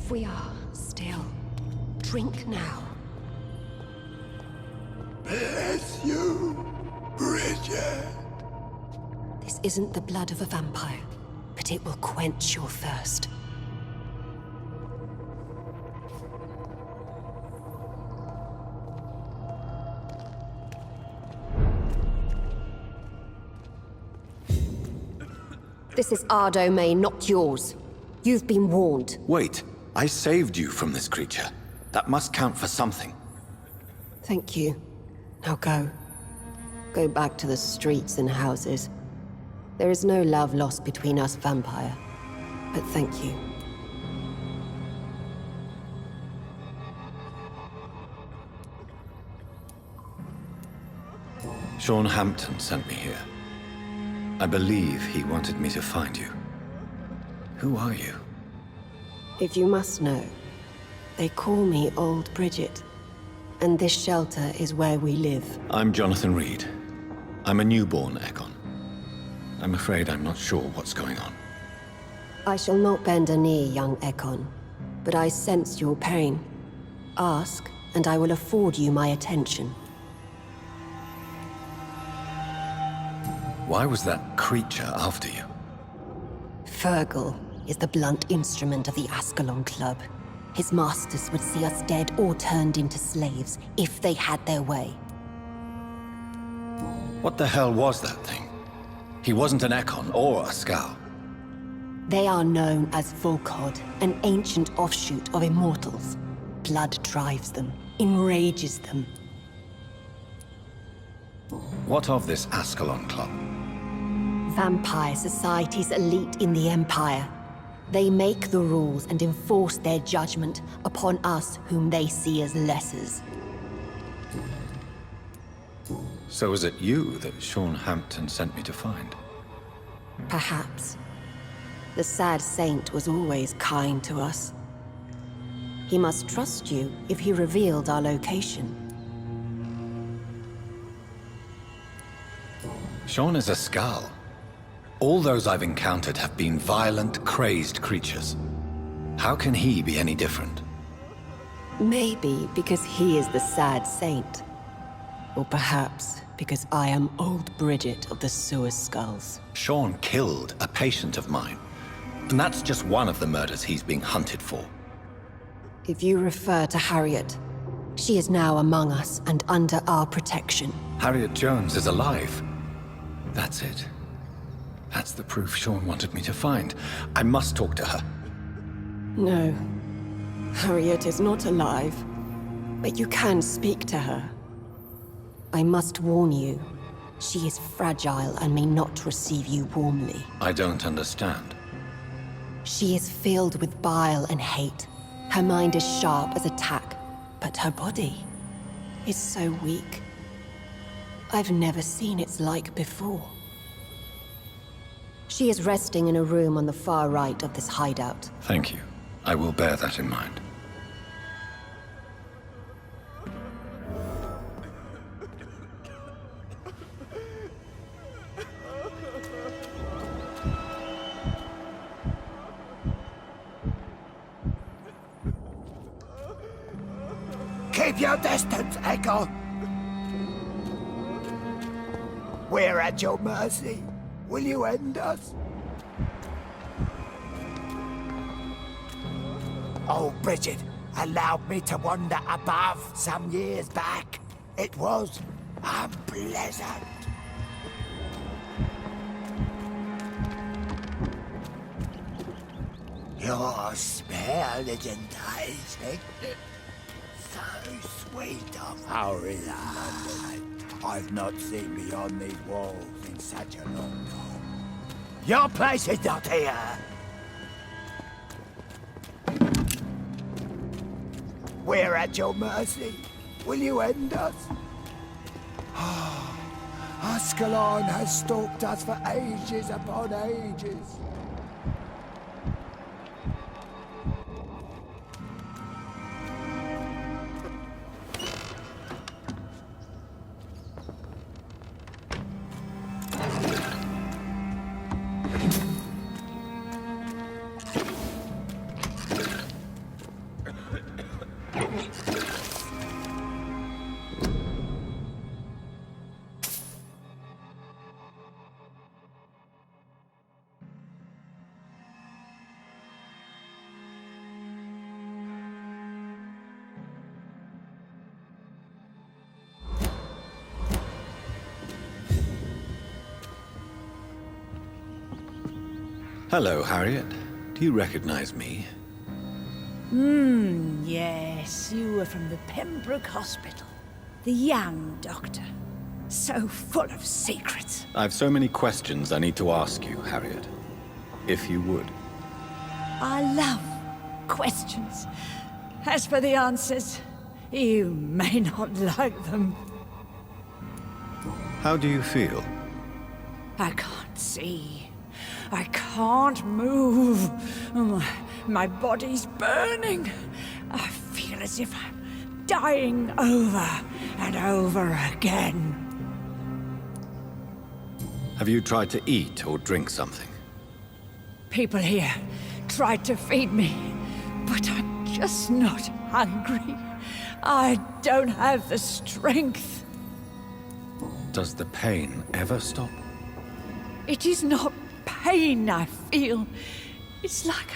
If we are still, drink now. Bless you, Bridget. This isn't the blood of a vampire, but it will quench your thirst. This is our domain, not yours. You've been warned. Wait, I saved you from this creature. That must count for something. Thank you. Now go. Go back to the streets and houses. There is no love lost between us, Vampire. But thank you. Sean Hampton sent me here. I believe he wanted me to find you. Who are you? If you must know, they call me Old Bridget. And this shelter is where we live. I'm Jonathan Reed. I'm a newborn Ekon. I'm afraid I'm not sure what's going on. I shall not bend a knee, young Ekon. But I sense your pain. Ask, and I will afford you my attention. Why was that creature after you? Fergal is the blunt instrument of the Ascalon Club. His masters would see us dead or turned into slaves if they had their way. What the hell was that thing? He wasn't an Ekon or a Skal. They are known as Volkod, an ancient offshoot of immortals. Blood drives them, enrages them. What of this Ascalon Club? Vampire society's elite in the Empire. They make the rules and enforce their judgment upon us whom they see as lessers. So is it you that Sean Hampton sent me to find? Perhaps. The sad saint was always kind to us. He must trust you if he revealed our location. Sean is a Skal. All those I've encountered have been violent, crazed creatures. How can he be any different? Maybe because he is the sad saint. Or perhaps because I am Old Bridget of the Sewer Skulls. Sean killed a patient of mine. And that's just one of the murders he's being hunted for. If you refer to Harriet, she is now among us and under our protection. Harriet Jones is alive. That's it. That's the proof Sean wanted me to find. I must talk to her. No. Harriet is not alive. But you can speak to her. I must warn you. She is fragile and may not receive you warmly. I don't understand. She is filled with bile and hate. Her mind is sharp as a tack, but her body is so weak. I've never seen its like before. She is resting in a room on the far right of this hideout. Thank you. I will bear that in mind. Keep your distance, Echo. We're at your mercy. Will you end us? Oh, Bridget allowed me to wander above some years back. It was unpleasant. Your smell is enticing. So sweet of hurry, London. I've not seen beyond these walls in such a long time. Your place is not here. We're at your mercy. Will you end us? Ascalon has stalked us for ages upon ages. Hello, Harriet. Do you recognize me? Yes, you were from the Pembroke Hospital. The young doctor. So full of secrets. I've so many questions I need to ask you, Harriet. If you would. I love questions. As for the answers, you may not like them. How do you feel? I can't see. I can't move. My body's burning. I feel as if I'm dying over and over again. Have you tried to eat or drink something? People here tried to feed me, but I'm just not hungry. I don't have the strength. Does the pain ever stop? It is not pain I feel. It's like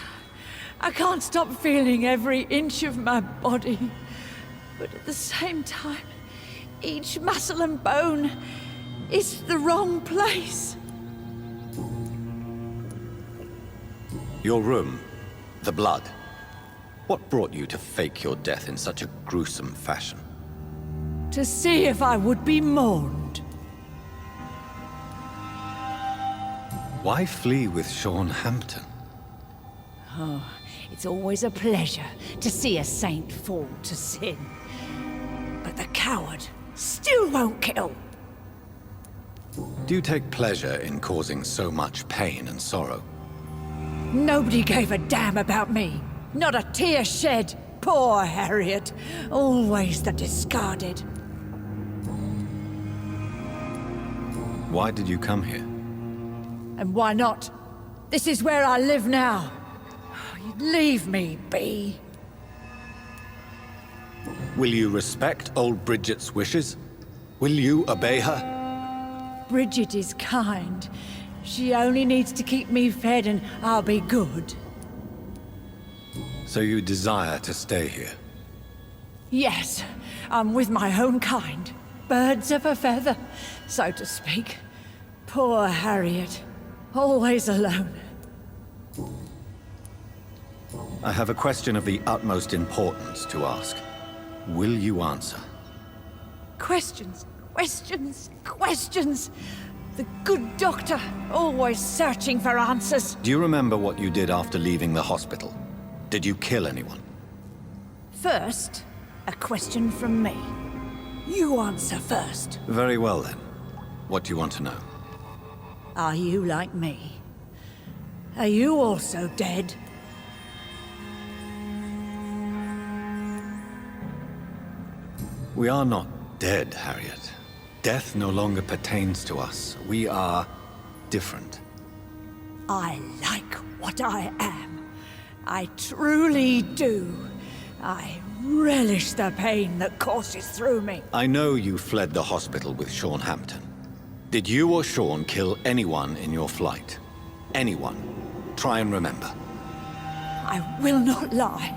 I can't stop feeling every inch of my body. But at the same time, each muscle and bone is the wrong place. Your room, the blood. What brought you to fake your death in such a gruesome fashion? To see if I would be mourned. Why flee with Sean Hampton? It's always a pleasure to see a saint fall to sin. But the coward still won't kill. Do you take pleasure in causing so much pain and sorrow? Nobody gave a damn about me. Not a tear shed. Poor Harriet. Always the discarded. Why did you come here? And why not? This is where I live now. Leave me be. Will you respect old Bridget's wishes? Will you obey her? Bridget is kind. She only needs to keep me fed and I'll be good. So you desire to stay here? Yes, I'm with my own kind. Birds of a feather, so to speak. Poor Harriet. Always alone. I have a question of the utmost importance to ask. Will you answer? Questions, questions, questions. The good doctor, always searching for answers. Do you remember what you did after leaving the hospital? Did you kill anyone? First, a question from me. You answer first. Very well then. What do you want to know? Are you like me? Are you also dead? We are not dead, Harriet. Death no longer pertains to us. We are different. I like what I am. I truly do. I relish the pain that courses through me. I know you fled the hospital with Sean Hampton. Did you or Sean kill anyone in your flight? Anyone? Try and remember. I will not lie.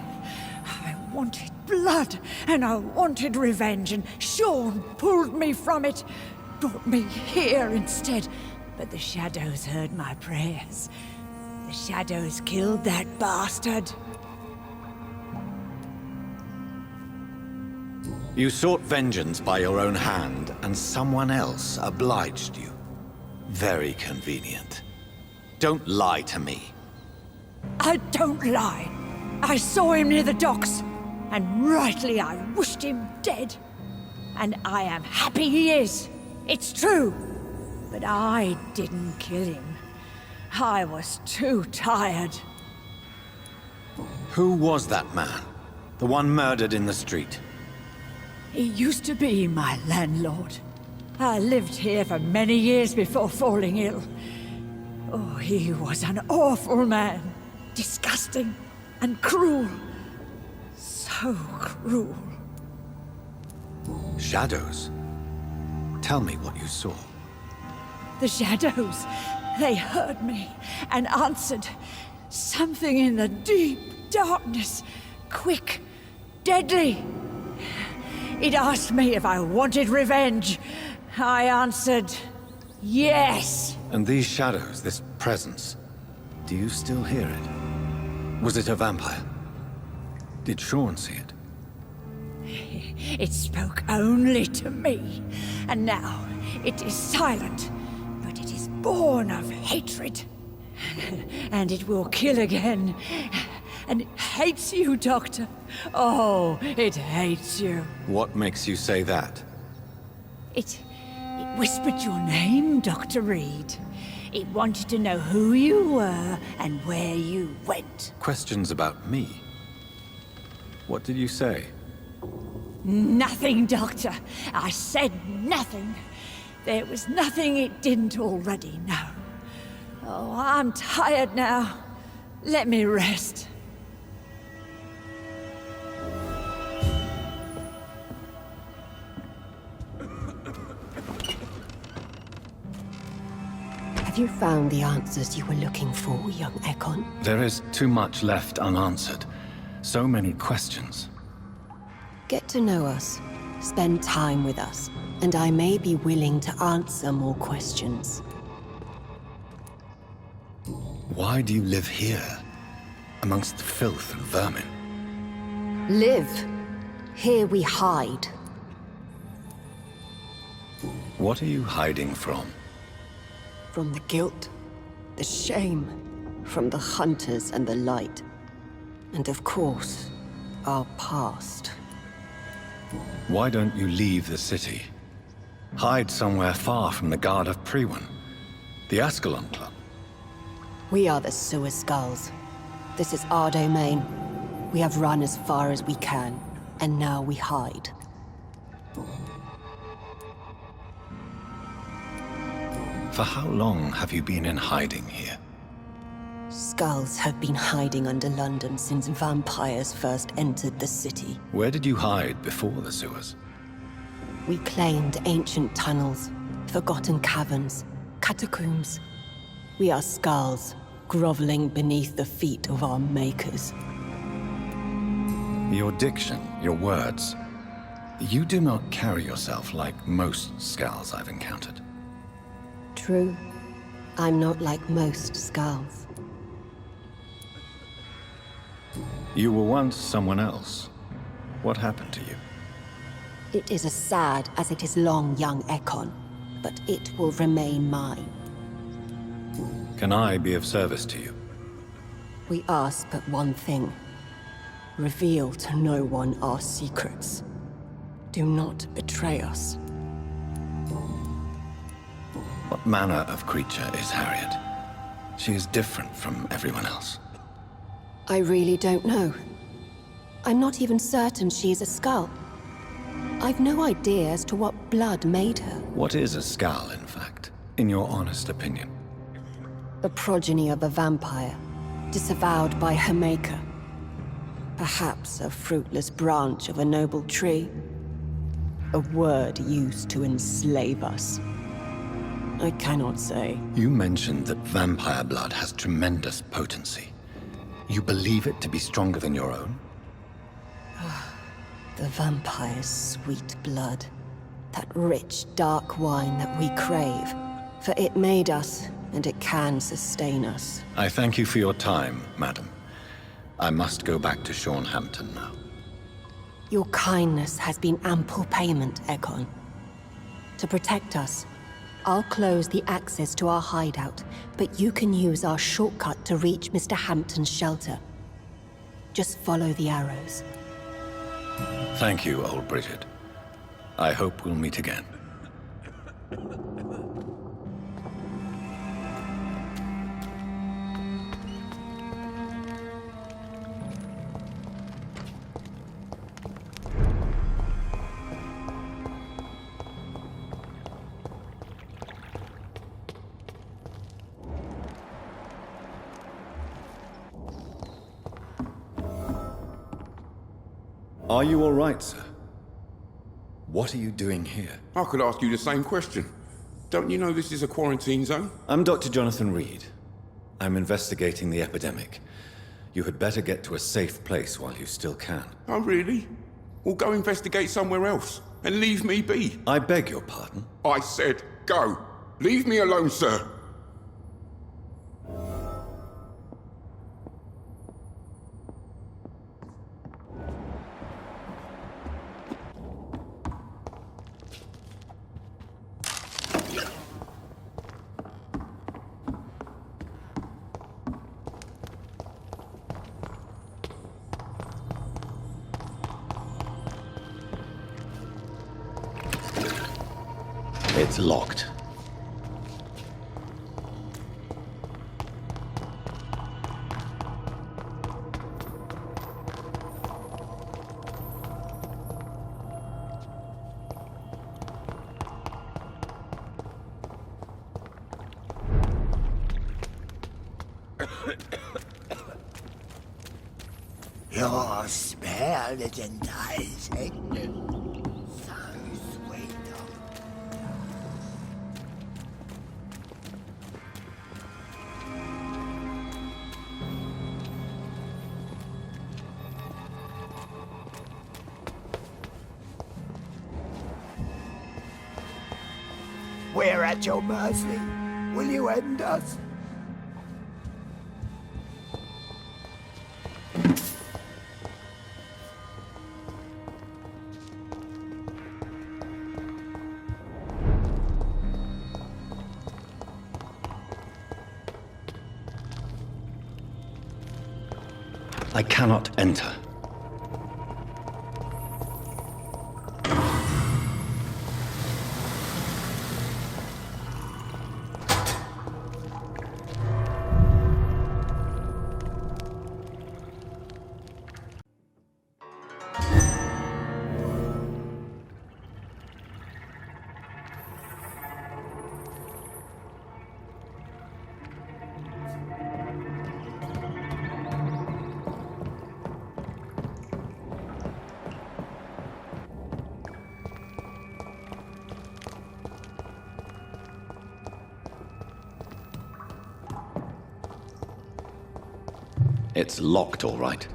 I wanted blood, and I wanted revenge, and Sean pulled me from it, brought me here instead. But the shadows heard my prayers. The shadows killed that bastard. You sought vengeance by your own hand, and someone else obliged you. Very convenient. Don't lie to me. I don't lie. I saw him near the docks, and rightly I wished him dead. And I am happy he is. It's true. But I didn't kill him. I was too tired. Who was that man? The one murdered in the street? He used to be my landlord. I lived here for many years before falling ill. Oh, he was an awful man. Disgusting and cruel. So cruel. Shadows? Tell me what you saw. The shadows, they heard me and answered. Something in the deep darkness. Quick, deadly. It asked me if I wanted revenge. I answered, yes. And these shadows, this presence, Do you still hear it? Was it a vampire? Did Sean see it? It spoke only to me, and now it is silent, but it is born of hatred. And it will kill again. And it hates you, Doctor. Oh, it hates you. What makes you say that? It whispered your name, Dr. Reed. It wanted to know who you were and where you went. Questions about me? What did you say? Nothing, Doctor. I said nothing. There was nothing it didn't already know. Oh, I'm tired now. Let me rest. Have you found the answers you were looking for, young Ekon? There is too much left unanswered. So many questions. Get to know us, spend time with us, and I may be willing to answer more questions. Why do you live here, amongst filth and vermin? Live. Here we hide. What are you hiding from? From the guilt, the shame, from the hunters and the light. And of course, our past. Why don't you leave the city? Hide somewhere far from the Guard of Priwen, the Ascalon Club. We are the sewer Skals. This is our domain. We have run as far as we can, and now we hide. For how long have you been in hiding here? Skals have been hiding under London since vampires first entered the city. Where did you hide before the sewers? We claimed ancient tunnels, forgotten caverns, catacombs. We are Skals, groveling beneath the feet of our makers. Your diction, your words. You do not carry yourself like most Skals I've encountered. True. I'm not like most Skals. You were once someone else. What happened to you? It is as sad as it is long, young Ekon, but it will remain mine. Can I be of service to you? We ask but one thing. Reveal to no one our secrets. Do not betray us. What manner of creature is Harriet? She is different from everyone else. I really don't know. I'm not even certain she is a Skal. I've no idea as to what blood made her. What is a Skal, in fact, in your honest opinion? The progeny of a vampire, disavowed by her maker. Perhaps a fruitless branch of a noble tree. A word used to enslave us. I cannot say. You mentioned that vampire blood has tremendous potency. You believe it to be stronger than your own? The vampire's sweet blood. That rich, dark wine that we crave. For it made us, and it can sustain us. I thank you for your time, madam. I must go back to Hampton now. Your kindness has been ample payment, Ekon. To protect us, I'll close the access to our hideout, but you can use our shortcut to reach Mr. Hampton's shelter. Just follow the arrows. Thank you, old Bridget. I hope we'll meet again. Are you all right, sir? What are you doing here? I could ask you the same question. Don't you know this is a quarantine zone? I'm Dr. Jonathan Reed. I'm investigating the epidemic. You had better get to a safe place while you still can. Oh, really? Well, go investigate somewhere else and leave me be. I beg your pardon? I said go. Leave me alone, sir. It's locked. Your spell is enticing. So sweet of We're at your mercy. Will you end us? I cannot enter. It's locked, all right.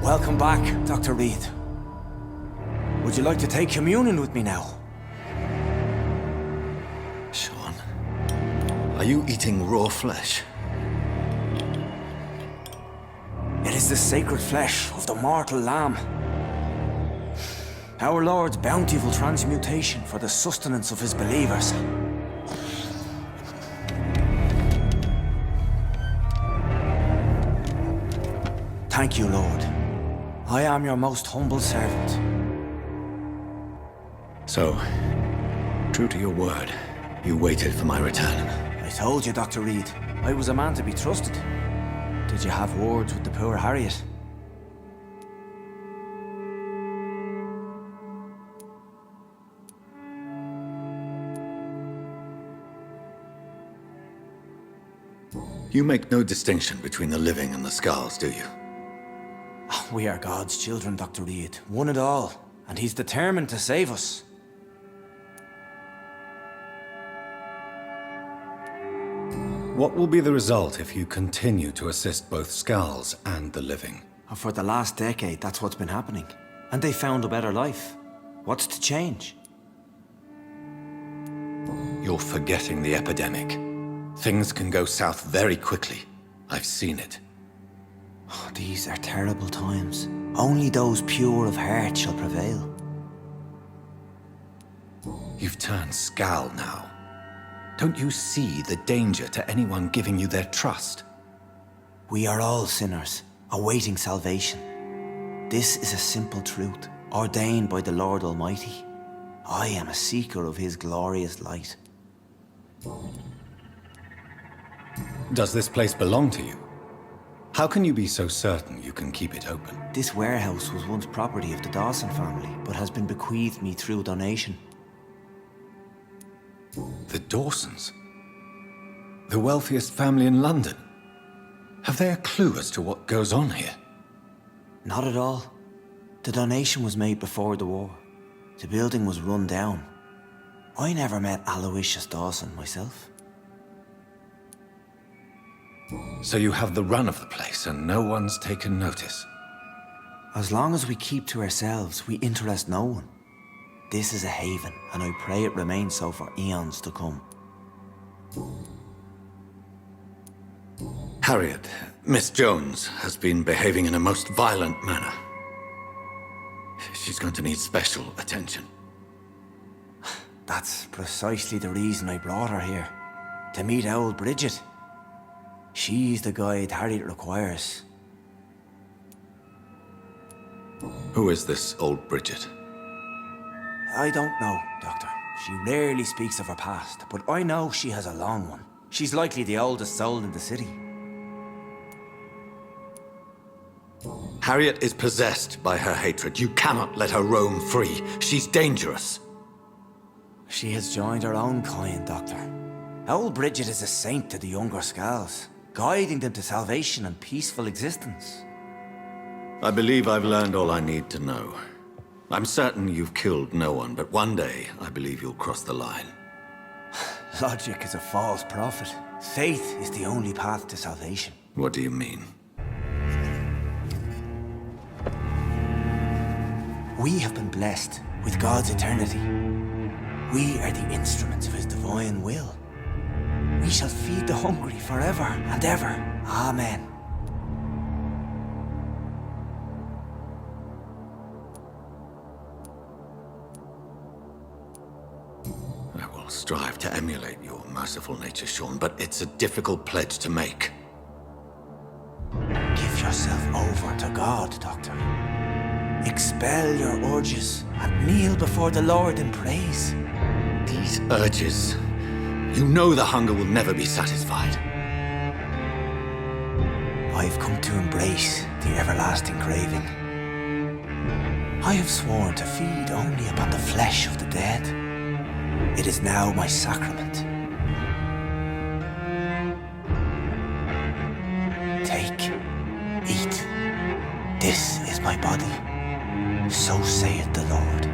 Welcome back, Dr. Reed. Would you like to take communion with me now? Sean, are you eating raw flesh? It is the sacred flesh of the mortal lamb. Our Lord's bountiful transmutation for the sustenance of his believers. Thank you, Lord. I am your most humble servant. So, true to your word, you waited for my return. I told you, Dr. Reed, I was a man to be trusted. Did you have words with the poor Harriet? You make no distinction between the living and the Skals, do you? We are God's children, Dr. Reed. One and all. And he's determined to save us. What will be the result if you continue to assist both Skals and the living? And for the last decade, that's what's been happening. And they found a better life. What's to change? You're forgetting the epidemic. Things can go south very quickly. I've seen it. Oh, these are terrible times. Only those pure of heart shall prevail. You've turned Skal now. Don't you see the danger to anyone giving you their trust? We are all sinners, awaiting salvation. This is a simple truth, ordained by the Lord Almighty. I am a seeker of his glorious light. Does this place belong to you? How can you be so certain you can keep it open? This warehouse was once property of the Dawson family, but has been bequeathed me through donation. The Dawsons? The wealthiest family in London? Have they a clue as to what goes on here? Not at all. The donation was made before the war. The building was run down. I never met Aloysius Dawson myself. So you have the run of the place and no one's taken notice? As long as we keep to ourselves, we interest no one. This is a haven, and I pray it remains so for eons to come. Harriet, Miss Jones has been behaving in a most violent manner. She's going to need special attention. That's precisely the reason I brought her here. To meet old Bridget. She's the guide Harriet requires. Who is this old Bridget? I don't know, Doctor. She rarely speaks of her past, but I know she has a long one. She's likely the oldest soul in the city. Harriet is possessed by her hatred. You cannot let her roam free. She's dangerous. She has joined her own kind, Doctor. Old Bridget is a saint to the younger Skals, guiding them to salvation and peaceful existence. I believe I've learned all I need to know. I'm certain you've killed no one, but one day I believe you'll cross the line. Logic is a false prophet. Faith is the only path to salvation. What do you mean? We have been blessed with God's eternity. We are the instruments of His divine will. We shall feed the hungry forever and ever. Amen. I will strive to emulate your merciful nature, Sean, but it's a difficult pledge to make. Give yourself over to God, Doctor. Expel your urges and kneel before the Lord in praise. These urges. You know the hunger will never be satisfied. I've come to embrace the everlasting craving. I have sworn to feed only upon the flesh of the dead. It is now my sacrament. Take, eat. This is my body. So saith the Lord.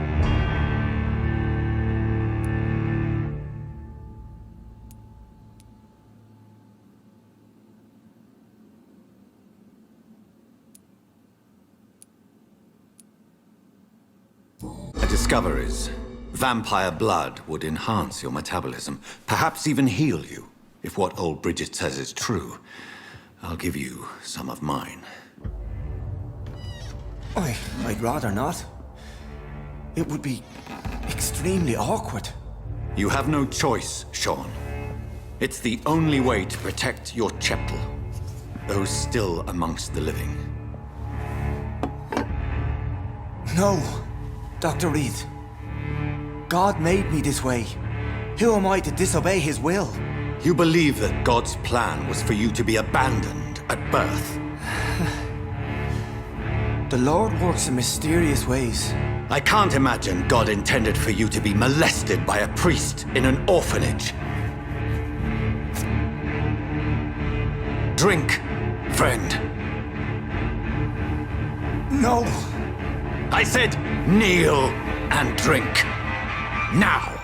Discoveries. Vampire blood would enhance your metabolism, perhaps even heal you. If what old Bridget says is true, I'll give you some of mine. I'd rather not. It would be extremely awkward. You have no choice, Sean. It's the only way to protect your cheptel, those still amongst the living. No, Dr. Reed. God made me this way. Who am I to disobey His will? You believe that God's plan was for you to be abandoned at birth. The Lord works in mysterious ways. I can't imagine God intended for you to be molested by a priest in an orphanage. Drink, friend. No! I said kneel and drink. Now!